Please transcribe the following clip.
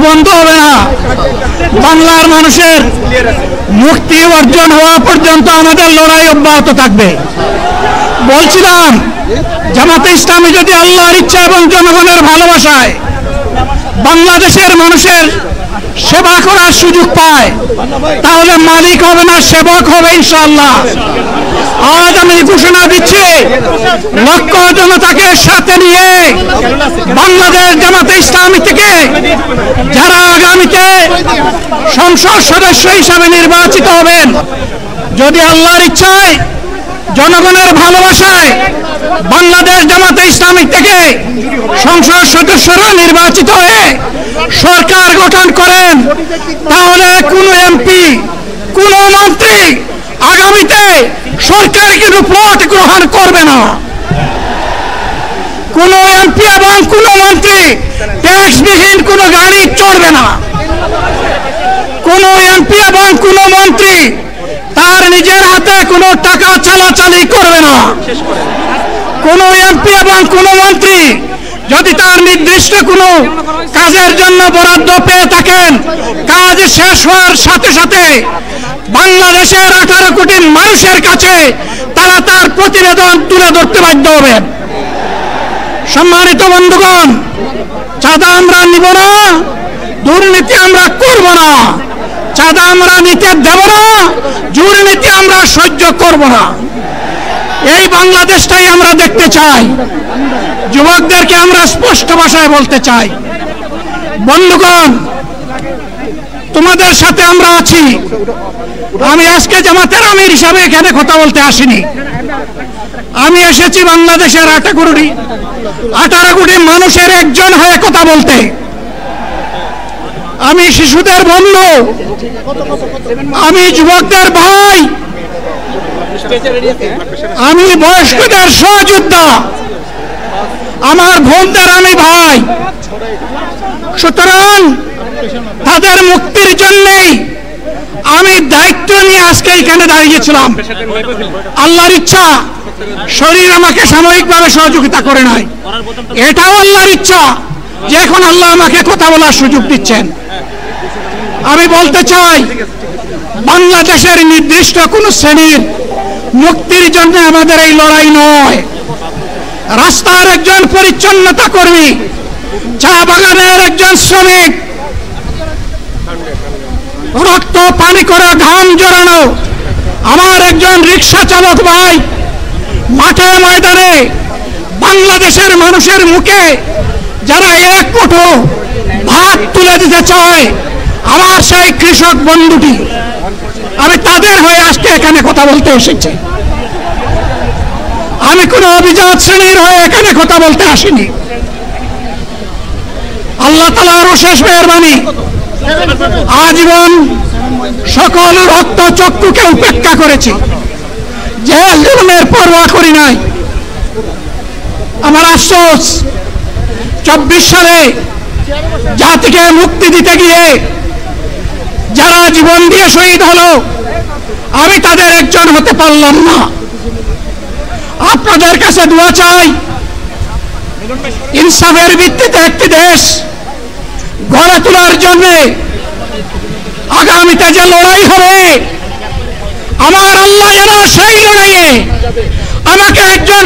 বন্ধ হবে না। বাংলার মানুষের মুক্তি অর্জন হওয়া পর্যন্ত আমাদের লড়াই অব্যাহত থাকবে। বলছিলাম, জামাতে ইসলামী যদি আল্লাহর ইচ্ছা এবং জনগণের ভালোবাসায় বাংলাদেশের মানুষের সেবা করার সুযোগ পায়, তাহলে মালিক হবে না, সেবক হবে ইনশাআল্লাহ। আজ আমি ঘোষণা দিচ্ছি, লক্ষ জনতাকে সাথে নিয়ে বাংলাদেশ জামাতে ইসলামী থেকে যারা আগামীতে সংসদ সদস্য হিসাবে নির্বাচিত হবেন, যদি আল্লাহর ইচ্ছায় জনগণের ভালোবাসায় বাংলাদেশ জামাতে ইসলামী থেকে সংসদ সদস্যরা নির্বাচিত হয়ে সরকার গঠন করেন, তাহলে কোন এমপি, কোন মন্ত্রী আগামীতে সরকারের রিপোর্ট গ্রহণ করবে না। কোন এমপি এবং কোন মন্ত্রী ট্যাক্সবিহীন কোন গাড়ি চড়বে না। কোন এমপি এবং কোন মন্ত্রী তার নিজের হাতে কোনো টাকা চালাচালি করবে না। কোন এমপি এবং কোন মন্ত্রী যদি তার নির্দিষ্ট কোনো কাজের জন্য বরাদ্দ পেয়ে থাকেন, কাজ শেষ হওয়ার সাথে সাথে বাংলাদেশের 18 কোটি মানুষের কাছে তারা তার প্রতিবেদন তুলে ধরতে বাধ্য হবেন। সম্মানিত বন্ধুগণ, চাঁদা আমরা নিব না, দুর্নীতি আমরা করব না। চাঁদা আমরা নিতে দেব না, দুর্নীতি আমরা সহ্য করব না। এই বাংলাদেশটাই আমরা দেখতে চাই। যুবকদেরকে আমরা স্পষ্ট ভাষায় বলতে চাই, বন্ধুগণ, তোমাদের সাথে আমরা আছি। আমি আজকে জামাতের আমির হিসাবে এখানে কথা বলতে আসিনি। আমি এসেছি বাংলাদেশের 18 কোটি মানুষের একজন হয়ে কথা বলতে। আমি শিশুদের বন্ধু, আমি যুবকদের ভাই, আমি বয়স্কদের সহযোদ্ধা, আমার বোনদের আমি ভাই। সুতরাং তাদের মুক্তির জন্যই আমি দায়িত্ব নিয়ে আজকে এখানে দাঁড়িয়েছিলাম। আল্লাহর ইচ্ছা শরীর আমাকে সাময়িকভাবে সহযোগিতা করে নাই, এটাও আল্লাহর ইচ্ছা যে এখন আল্লাহ আমাকে কথা বলার সুযোগ দিচ্ছেন। আমি বলতে চাই, বাংলাদেশের নির্দিষ্ট কোন শ্রেণীর মুক্তির জন্য আমাদের এই লড়াই নয়। রাস্তার একজন পরিচ্ছন্নতা কর্মী, চা বাগানের একজন শ্রমিক, রক্ত পানি করা ঘাম জড়ানো আমার একজন রিক্সা চালক ভাই মাঠে ময়দানে বাংলাদেশের মানুষের মুখে যারা এক মুঠো ভাত তুলে দিতে চায়, আমার সেই কৃষক বন্ধুটি, আমি তাদের হয়ে আজকে এখানে কথা বলতে এসেছি। আমি কোন অভিজাত শ্রেণীর হয়ে এখানে কথা বলতে আসিনি। আল্লাহ তাআলার অশেষ মেহেরবানি, আজীবন সকল রক্ত চক্ষুকে উপেক্ষা করেছি, যে জুলুমের পরোয়া করি নাই। আমার আফসোস, 24 সালে জাতিকে মুক্তি দিতে গিয়ে যারা জীবন দিয়ে শহীদ হলো, আমি তাদের একজন হতে পারলাম না। আপনাদের কাছে দোয়া চাই, ইনসাফের ভিত্তিতে একটি দেশ গড়ে তোলার জন্য আগামীতে যে লড়াই হবে, আমার আল্লাহ যেন সেই লড়াইয়ে আমাকে একজন